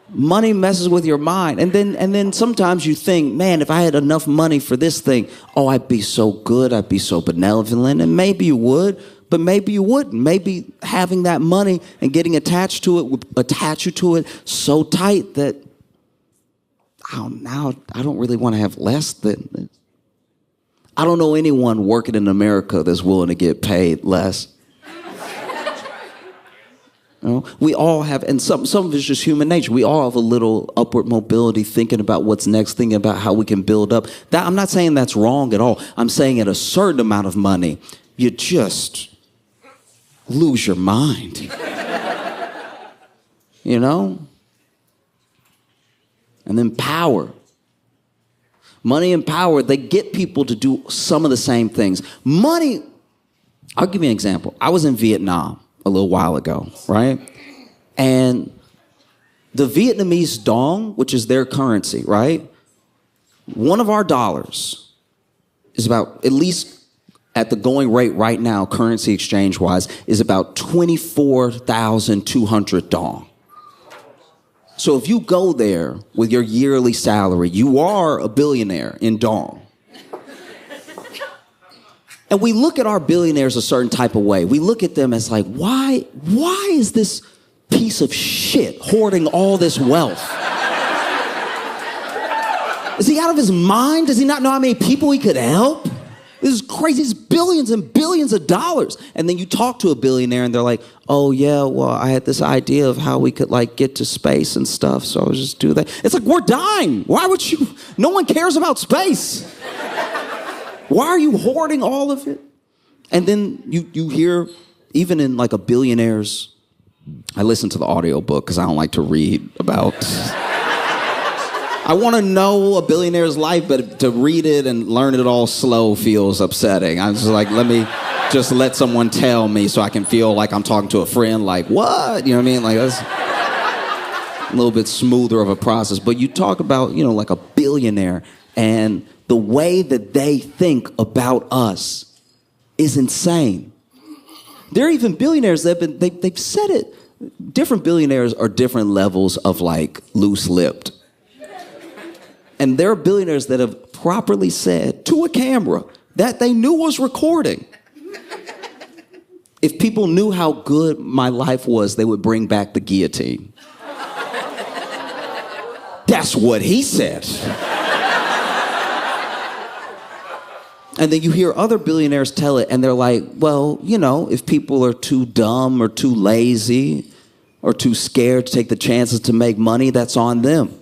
Money messes with your mind. And then sometimes you think, man, if I had enough money for this thing, I'd be so good. I'd be so benevolent. And maybe you would. But maybe you wouldn't. Maybe having that money and getting attached to it would attach you to it so tight that now I don't really want to have less than this. I don't know anyone working in America that's willing to get paid less. We all have, and some of it's just human nature. We all have a little upward mobility, thinking about what's next, thinking about how we can build up. I'm not saying that's wrong at all. I'm saying at a certain amount of money, you just lose your mind. And then power. Money and power, they get people to do some of the same things. Money, I'll give you an example. I was in Vietnam a little while ago, right? And the Vietnamese dong, which is their currency, right? One of our dollars is about, at least at the going rate right now, currency exchange-wise, is about 24,200 dong. So if you go there with your yearly salary, you are a billionaire in dong. And we look at our billionaires a certain type of way. We look at them as like, why is this piece of shit hoarding all this wealth? Is he out of his mind? Does he not know how many people he could help? This is crazy. It's billions and billions of dollars. And then you talk to a billionaire and they're like, oh yeah, well, I had this idea of how we could like get to space and stuff. So I'll just do that. It's like, we're dying. Why would you? No one cares about space. Why are you hoarding all of it? And then you hear, even in like a billionaire's, I listen to the audiobook because I don't like to read about... I want to know a billionaire's life, but to read it and learn it all slow feels upsetting. I'm just like, let me just let someone tell me so I can feel like I'm talking to a friend, like, what? You know what I mean? Like, that's a little bit smoother of a process. But you talk about, you know, like a billionaire, and the way that they think about us is insane. There are even billionaires that they've said it. Different billionaires are different levels of like loose-lipped. And there are billionaires that have properly said to a camera that they knew was recording. If people knew how good my life was, they would bring back the guillotine. That's what he said. And then you hear other billionaires tell it, and they're like, well, you know, if people are too dumb or too lazy or too scared to take the chances to make money, that's on them.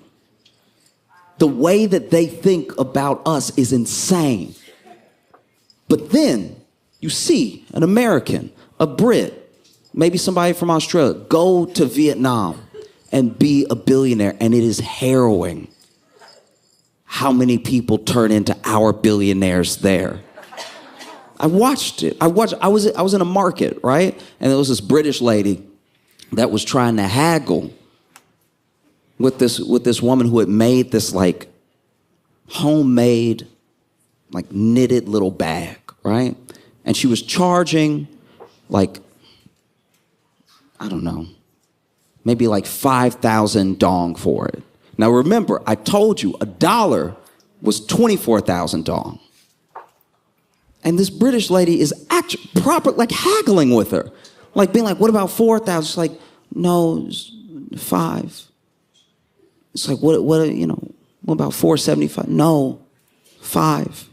The way that they think about us is insane. But then you see an American, a Brit, maybe somebody from Australia, go to Vietnam and be a billionaire, and it is harrowing how many people turn into our billionaires there. I watched it. I was in a market, right? And there was this British lady that was trying to haggle with this woman who had made this like homemade, like knitted little bag, right? And she was charging like, I don't know, maybe like 5,000 dong for it. Now remember, I told you $1 was 24,000 dong. And this British lady is actually like haggling with her. Like being like, what about 4,000? She's like, no, it's 5. It's like, what about 475? No, 5.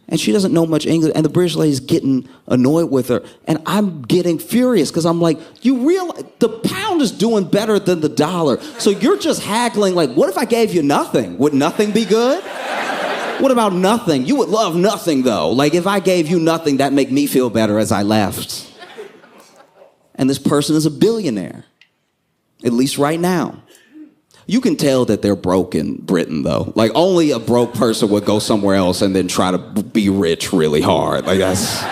And she doesn't know much English, and the British lady's getting annoyed with her, and I'm getting furious because I'm like, you realize the pound is doing better than the dollar, so you're just haggling like, what if I gave you nothing? Would nothing be good? What about nothing? You would love nothing, though. Like, if I gave you nothing, that'd make me feel better as I left. And this person is a billionaire, at least right now. You can tell that they're broke in Britain, though. Like, only a broke person would go somewhere else and then try to be rich really hard. Like, that's...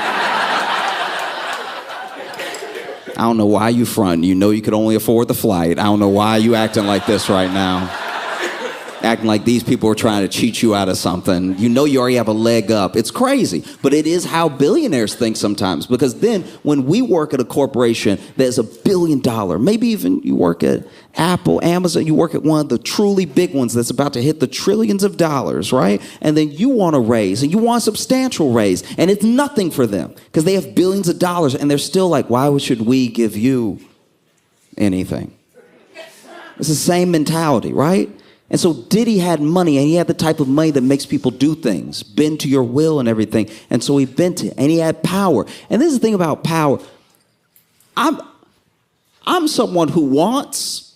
I don't know why you front. You know you could only afford the flight. I don't know why you acting like this right now. Acting like these people are trying to cheat you out of something. You know you already have a leg up. It's crazy. But it is how billionaires think sometimes. Because then when we work at a corporation that's $1 billion, maybe even you work at Apple, Amazon, you work at one of the truly big ones that's about to hit the trillions of dollars, right? And then you want a raise, and you want a substantial raise, and it's nothing for them because they have billions of dollars, and they're still like, why should we give you anything? It's the same mentality, right? And so Diddy had money, and he had the type of money that makes people do things, bend to your will and everything. And so he bent it, and he had power. And this is the thing about power. I'm someone who wants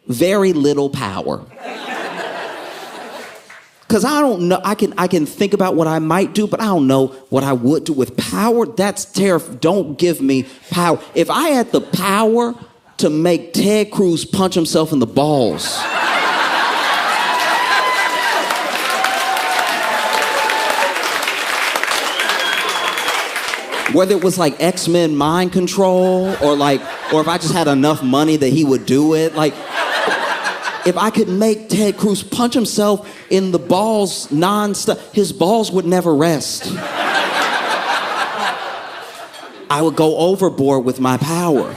very little power. Because I don't know, I can think about what I might do, but I don't know what I would do with power. That's terrifying. Don't give me power. If I had the power to make Ted Cruz punch himself in the balls... Whether it was like X-Men mind control or if I just had enough money that he would do it. Like, if I could make Ted Cruz punch himself in the balls non-stop, his balls would never rest. I would go overboard with my power.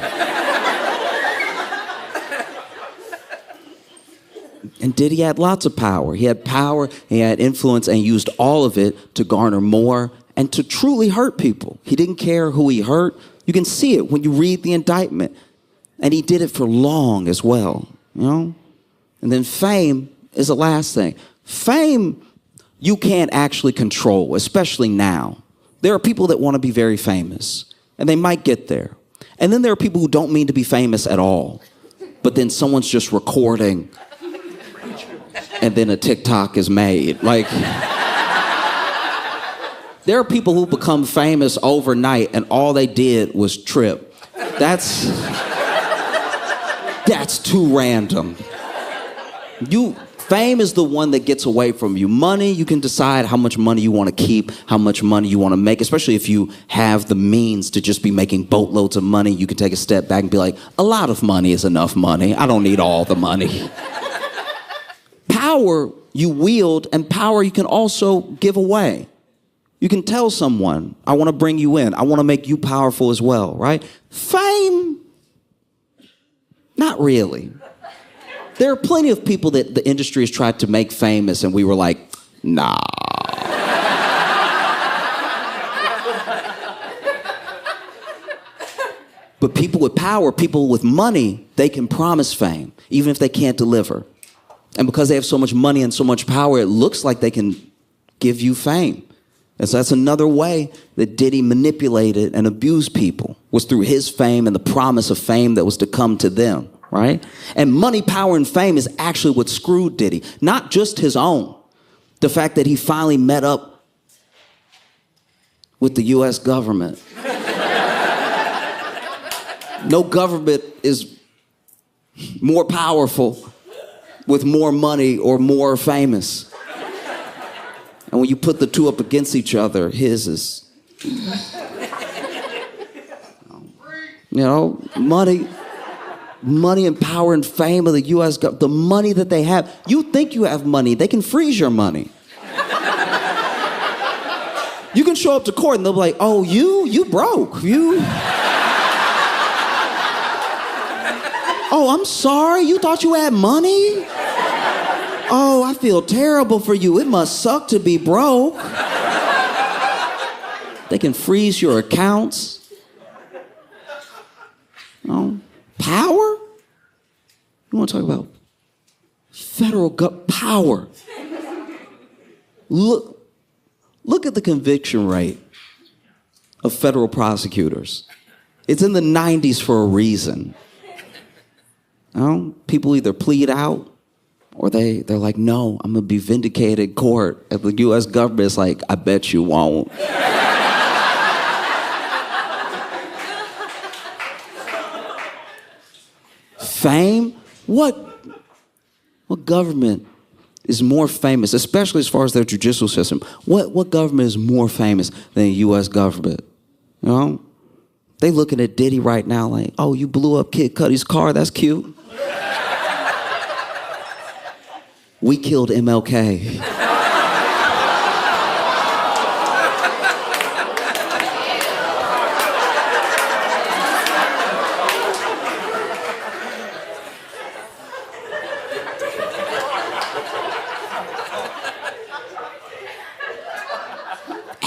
And Diddy had lots of power. He had power, he had influence, and used all of it to garner more and to truly hurt people. He didn't care who he hurt. You can see it when you read the indictment. And he did it for long as well, you know? And then fame is the last thing. Fame, you can't actually control, especially now. There are people that want to be very famous, and they might get there. And then there are people who don't mean to be famous at all. But then someone's just recording, and then a TikTok is made. Like, there are people who become famous overnight, and all they did was trip. That's too random. Fame is the one that gets away from you. Money, you can decide how much money you want to keep, how much money you want to make, especially if you have the means to just be making boatloads of money. You can take a step back and be like, a lot of money is enough money. I don't need all the money. Power you wield, and power you can also give away. You can tell someone, I want to bring you in. I want to make you powerful as well, right? Fame, not really. There are plenty of people that the industry has tried to make famous, and we were like, nah. But people with power, people with money, they can promise fame, even if they can't deliver. And because they have so much money and so much power, it looks like they can give you fame. And so that's another way that Diddy manipulated and abused people, was through his fame and the promise of fame that was to come to them. Right? And money, power, and fame is actually what screwed Diddy. Not just his own. The fact that he finally met up with the U.S. government. No government is more powerful with more money or more famous. And when you put the two up against each other, his is... You know, money and power and fame of the U.S. government, the money that they have. You think you have money, they can freeze your money. You can show up to court and they'll be like, oh, you broke. Oh, I'm sorry, you thought you had money? Oh, I feel terrible for you. It must suck to be broke. They can freeze your accounts. Oh. Power? You want to talk about federal power? Look at the conviction rate of federal prosecutors. It's in the 90s for a reason. You know, people either plead out or they're like, no, I'm going to be vindicated in court. And the U.S. government is like, I bet you won't. Fame? What government is more famous, especially as far as their judicial system? What government is more famous than the U.S. government? You know? They looking at Diddy right now like, oh, you blew up Kid Cudi's car, that's cute. We killed MLK.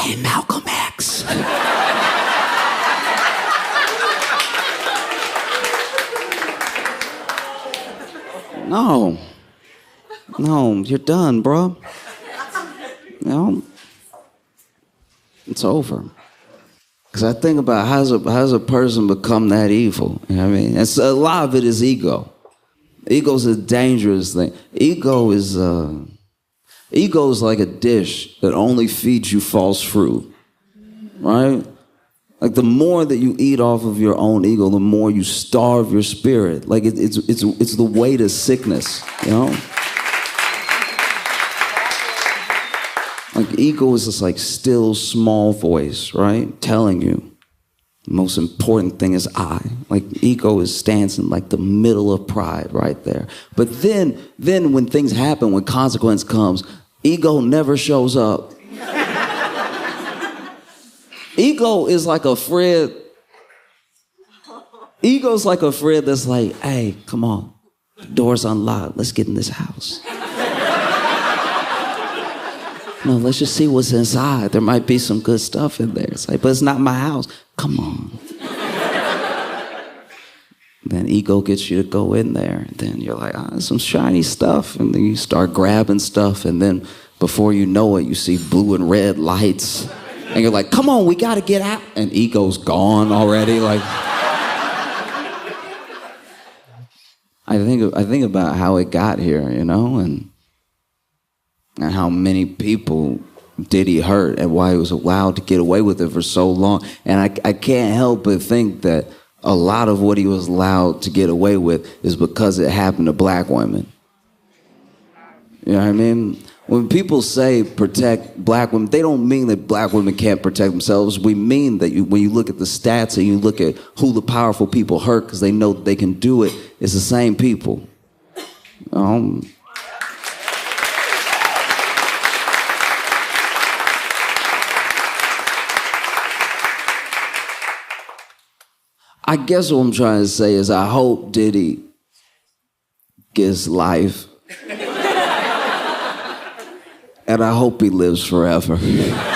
And Malcolm X. No, you're done, bro. You know, it's over. Because I think about how does a person become that evil? You know what I mean? And a lot of it is ego. Ego is a dangerous thing. Ego is like a dish that only feeds you false fruit, right? Like the more that you eat off of your own ego, the more you starve your spirit. Like it's the way to sickness, you know? Like ego is this like still small voice, right? Telling you, The most important thing is I. Like ego stands in like the middle of pride right there. But then when things happen, when consequence comes, ego never shows up. Ego is like a friend. Ego's like a friend that's like, hey, come on. The door's unlocked. Let's get in this house. No, let's just see what's inside. There might be some good stuff in there. It's like, but it's not my house. Come on. Then ego gets you to go in there. And then you're like, there's some shiny stuff. And then you start grabbing stuff. And then before you know it, you see blue and red lights. And you're like, come on, we got to get out. And ego's gone already. Like, I think about how it got here, you know, and how many people Diddy hurt and why he was allowed to get away with it for so long. And I can't help but think that a lot of what he was allowed to get away with is because it happened to black women. You know what I mean? When people say protect black women, they don't mean that black women can't protect themselves. We mean that when you look at the stats and you look at who the powerful people hurt because they know that they can do it, it's the same people. I guess what I'm trying to say is I hope Diddy gets life. And I hope he lives forever. Mira.